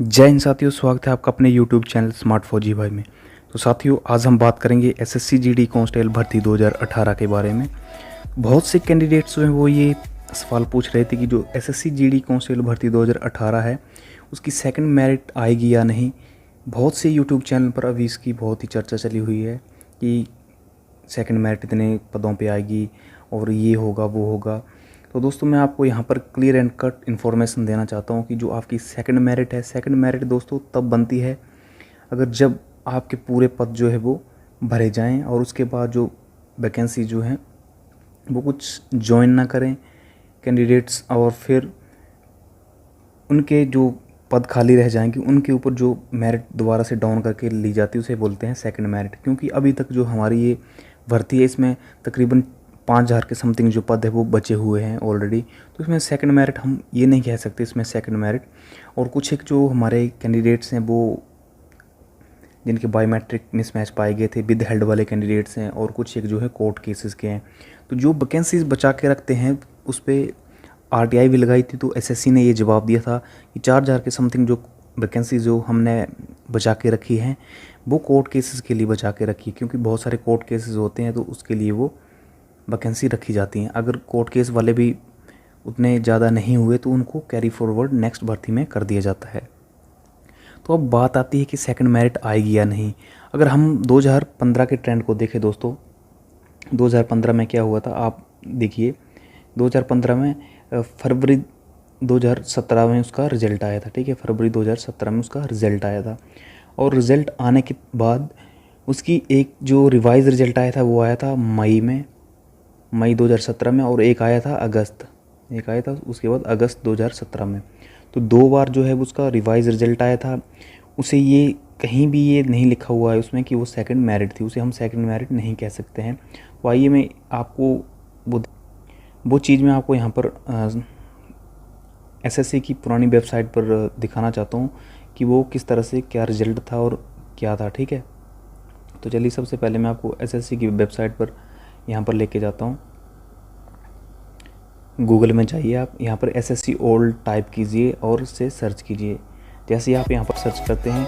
जय हिंद साथियों, स्वागत है आपका अपने YouTube चैनल स्मार्ट फौजी भाई में। तो साथियों, आज हम बात करेंगे एसएससी जीडी कांस्टेबल भर्ती 2018 के बारे में। बहुत से कैंडिडेट्स जो हैं वो ये सवाल पूछ रहे थे कि जो एसएससी जीडी कांस्टेबल भर्ती 2018 है उसकी सेकंड मेरिट आएगी या नहीं। बहुत से YouTube चैनल पर अभी इसकी बहुत ही चर्चा चली हुई है कि सेकंड मेरिट इतने पदों पे आएगी और ये होगा वो होगा। तो दोस्तों, मैं आपको यहाँ पर क्लियर एंड कट इन्फॉर्मेशन देना चाहता हूँ कि जो आपकी सेकंड मेरिट है, सेकंड मेरिट दोस्तों तब बनती है अगर जब आपके पूरे पद जो है वो भरे जाएं और उसके बाद जो वैकेंसी जो है वो कुछ ज्वाइन ना करें कैंडिडेट्स, और फिर उनके जो पद खाली रह जाएंगे उनके ऊपर जो मेरिट दोबारा से डाउन करके ली जाती है उसे बोलते हैं सेकंड मेरिट। क्योंकि अभी तक जो हमारी ये भर्ती है इसमें तकरीबन 5000 के समथिंग जो पद है वो बचे हुए हैं ऑलरेडी। तो इसमें सेकंड मेरिट हम ये नहीं कह सकते इसमें सेकंड मेरिट। और कुछ एक जो हमारे कैंडिडेट्स हैं वो जिनके बायोमेट्रिक मिसमैच पाए गए थे विद हेल्ड वाले कैंडिडेट्स हैं, और कुछ एक जो है कोर्ट केसेस के हैं। तो जो वैकेंसीज बचा के रखते हैं उस पर आरटीआई भी लगाई थी। तो एसएससी ने ये जवाब दिया था कि 4000 के समथिंग जो वैकेंसी जो हमने बचा के रखी हैं वो कोर्ट केसेस के लिए बचा के रखी है, क्योंकि बहुत सारे कोर्ट केसेस होते हैं तो उसके लिए वो वैकेंसी रखी जाती हैं। अगर कोर्ट केस वाले भी उतने ज़्यादा नहीं हुए तो उनको कैरी फॉरवर्ड नेक्स्ट भर्ती में कर दिया जाता है। तो अब बात आती है कि सेकंड मेरिट आएगी या नहीं। अगर हम 2015 के ट्रेंड को देखें दोस्तों, 2015 में क्या हुआ था आप देखिए। 2015 में फरवरी 2017 में उसका रिज़ल्ट आया था, ठीक है। फरवरी 2017 में उसका रिज़ल्ट आया था, और रिज़ल्ट आने के बाद उसकी एक जो रिवाइज़ रिज़ल्ट आया था वो आया था मई 2017 में, और एक आया था उसके बाद अगस्त 2017 में। तो 2 बार जो है उसका रिवाइज़ रिज़ल्ट आया था। उसे ये कहीं भी ये नहीं लिखा हुआ है उसमें कि वो सेकंड मेरिट थी, उसे हम सेकंड मेरिट नहीं कह सकते हैं। तो आइए मैं आपको वो चीज़ मैं आपको यहाँ पर एसएससी की पुरानी वेबसाइट पर दिखाना चाहता हूँ कि वो किस तरह से क्या रिज़ल्ट था और क्या था, ठीक है। तो चलिए सबसे पहले मैं आपको एसएससी की वेबसाइट पर यहाँ पर लेके जाता हूँ। गूगल में जाइए आप, यहाँ पर एसएससी ओल्ड टाइप कीजिए और से सर्च कीजिए। जैसे ही आप यहाँ पर सर्च करते हैं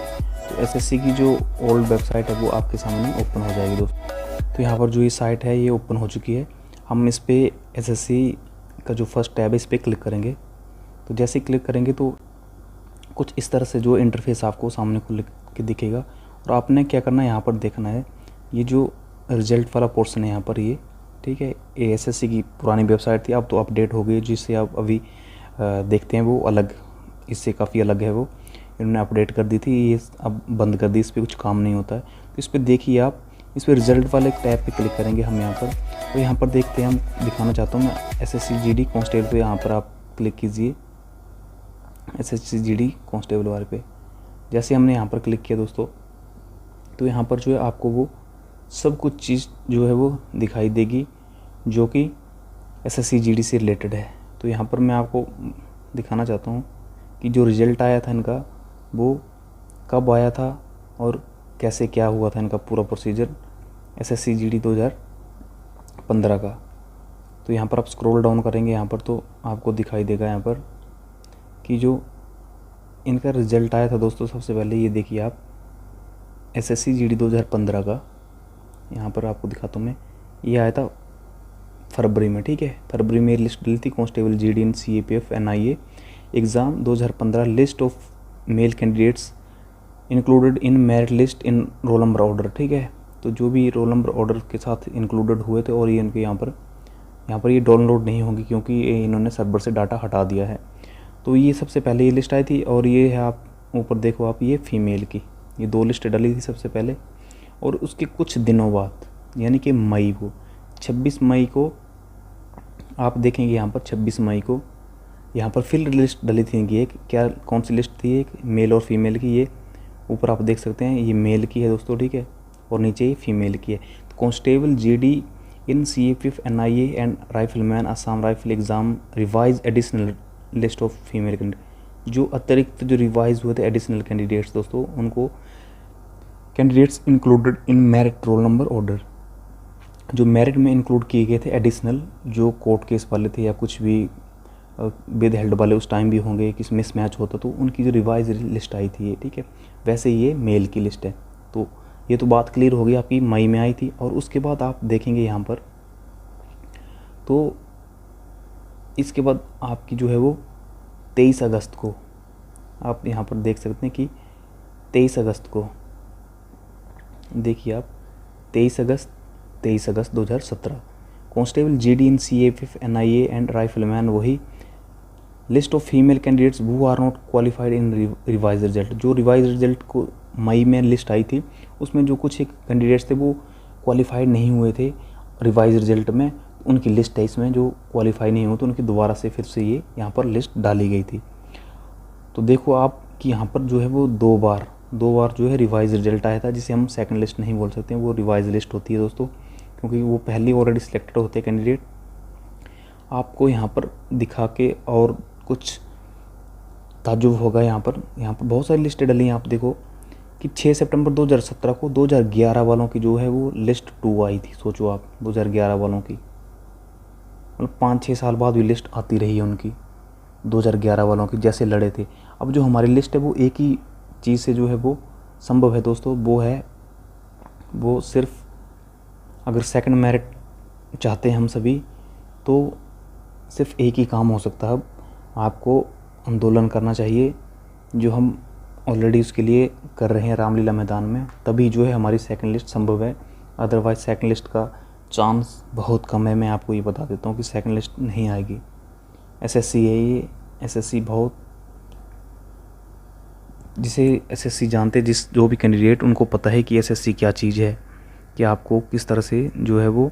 तो एसएससी की जो ओल्ड वेबसाइट है वो आपके सामने ओपन हो जाएगी दोस्तों। तो यहाँ पर जो ये साइट है ये ओपन हो चुकी है। हम इस पर एसएससी का जो फर्स्ट टैब है इस पर क्लिक करेंगे। तो जैसे ही क्लिक करेंगे तो कुछ इस तरह से जो इंटरफेस आपको सामने खुल के दिखेगा, और आपने क्या करना है यहाँ पर देखना है ये जो रिजल्ट वाला पोर्शन है यहाँ पर ये, ठीक है। ये एसएससी की पुरानी वेबसाइट थी, अब तो अपडेट हो गई, जिससे आप अभी देखते हैं वो अलग, इससे काफ़ी अलग है वो। इन्होंने अपडेट कर दी थी, ये अब बंद कर दी, इस पर कुछ काम नहीं होता है। तो इस पर देखिए आप, इस पर रिजल्ट वाले टैब पे क्लिक करेंगे हम यहाँ पर। तो यहाँ पर देखते हैं, हम दिखाना चाहता हूँ मैं एसएससी जीडी कांस्टेबल पे, यहाँ पर आप क्लिक कीजिए एसएससी जीडी कांस्टेबल वाले पे। जैसे हमने यहाँ पर क्लिक किया दोस्तों, तो यहाँ पर जो है आपको वो सब कुछ चीज़ जो है वो दिखाई देगी जो कि एसएससी जीडी से रिलेटेड है। तो यहाँ पर मैं आपको दिखाना चाहता हूँ कि जो रिज़ल्ट आया था इनका वो कब आया था और कैसे क्या हुआ था, इनका पूरा प्रोसीजर एसएससी जीडी 2015 का। तो यहाँ पर आप स्क्रॉल डाउन करेंगे यहाँ पर तो आपको दिखाई देगा यहाँ पर कि जो इनका रिज़ल्ट आया था दोस्तों। सबसे पहले ये देखिए आप, एसएससी जीडी 2015 का यहाँ पर आपको दिखाता हूँ मैं, ये आया था फरवरी में, ठीक है। फरवरी में लिस्ट डली थी constable GD in CAPF NIA exam 2015, list of male candidates included in merit list in roll number order, ठीक है। तो जो भी रोल नंबर ऑर्डर के साथ इंक्लूडेड हुए थे, और ये इनके यहाँ पर ये डाउनलोड नहीं होंगी क्योंकि ये इन्होंने सर्वर से डाटा हटा दिया है। तो ये सबसे पहले ये लिस्ट आई थी, और ये है आप ऊपर देखो आप, ये फीमेल की ये 2 लिस्ट डली थी सबसे पहले। और उसके कुछ दिनों बाद यानी कि मई को 26 मई को आप देखेंगे यहाँ पर 26 मई को यहाँ पर फिर लिस्ट डली थी इनकी। एक क्या कौन सी लिस्ट थी, एक मेल और फीमेल की। ये ऊपर आप देख सकते हैं ये मेल की है दोस्तों, ठीक है, और नीचे ये फीमेल की है। तो constable GD in CAPF NIA and rifleman Assam rifle exam revise additional list of female candidate, जो अतिरिक्त जो रिवाइज हुए थे एडिशनल कैंडिडेट्स दोस्तों, उनको candidates included in merit roll number order, जो मेरिट में इंक्लूड किए गए थे एडिशनल, जो कोर्ट केस वाले थे या कुछ भी विद हेल्ड वाले उस टाइम भी होंगे, किस मिस मैच होता, तो उनकी जो रिवाइज लिस्ट आई थी ये, ठीक है। वैसे ये मेल की लिस्ट है। तो ये तो बात क्लियर हो गई आपकी, मई में आई थी। और उसके बाद आप देखेंगे यहाँ पर, तो इसके बाद आपकी जो है वो 23 अगस्त को आप यहाँ पर देख सकते हैं कि 23 अगस्त को देखिए आप 23 अगस्त 2017 constable GD in CAF NIA and rifleman, वही list of female candidates who are not qualified in revise result. जो रिवाइज रिजल्ट को मई में लिस्ट आई थी, उसमें जो कुछ एक कैंडिडेट्स थे वो क्वालिफाइड नहीं हुए थे रिवाइज रिजल्ट में, उनकी लिस्ट है इसमें। जो क्वालिफाई नहीं हुए तो उनकी दोबारा से फिर से ये यहाँ पर लिस्ट डाली गई थी। तो देखो आप कि यहाँ पर जो है वो दो बार जो है रिवाइज रिजल्ट आया था, जिसे हम सेकंड लिस्ट नहीं बोल सकते, वो रिवाइज लिस्ट होती है दोस्तों, क्योंकि वो पहले ऑलरेडी सिलेक्टेड होते हैं कैंडिडेट। आपको यहाँ पर दिखा के और कुछ ताज्जुब होगा, यहाँ पर बहुत सारी लिस्टें डली हैं। आप देखो कि 6 सितंबर 2017 को 2011 वालों की जो है वो लिस्ट 2 आई थी। सोचो आप 2011 वालों की, मतलब 5-6 साल बाद भी लिस्ट आती रही है उनकी, 2011 वालों की, जैसे लड़े थे। अब जो हमारी लिस्ट है वो एक ही चीज़ से जो है वो संभव है दोस्तों, वो सिर्फ अगर सेकंड मेरिट चाहते हैं हम सभी, तो सिर्फ एक ही काम हो सकता है। अब आपको आंदोलन करना चाहिए, जो हम ऑलरेडी उसके लिए कर रहे हैं रामलीला मैदान में, तभी जो है हमारी सेकंड लिस्ट संभव है। अदरवाइज सेकंड लिस्ट का चांस बहुत कम है। मैं आपको ये बता देता हूँ कि सेकंड लिस्ट नहीं आएगी। एसएससी है ये, एसएससी बहुत, जिसे एसएससी जानते, जो भी कैंडिडेट, उनको पता है कि एसएससी क्या चीज़ है, कि आपको किस तरह से जो है वो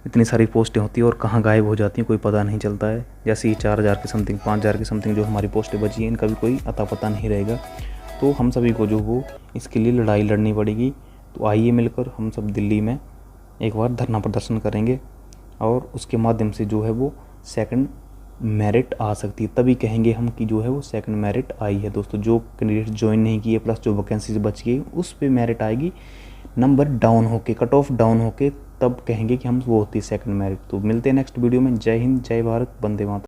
इतनी सारी पोस्टें होती हैं और कहाँ गायब हो जाती हैं कोई पता नहीं चलता है। जैसे ये 4000 के समथिंग, 5000 के समथिंग जो हमारी पोस्टें बची हैं, इनका भी कोई अता पता नहीं रहेगा। तो हम सभी को जो वो इसके लिए लड़ाई लड़नी पड़ेगी। तो आइए मिलकर हम सब दिल्ली में एक बार धरना प्रदर्शन करेंगे, और उसके माध्यम से जो है वो सेकंड मेरिट आ सकती है। तभी कहेंगे हम कि जो है वो सेकंड मेरिट आई है दोस्तों। जो कैंडिडेट ज्वाइन नहीं किए प्लस जो वैकेंसीज बच गई, उस पे मेरिट आएगी, नंबर डाउन होके, कट ऑफ डाउन होके, तब कहेंगे कि हम वो होती है सेकंड मेरिट। तो मिलते हैं नेक्स्ट वीडियो में। जय हिंद, जय भारत, वंदे मातरम।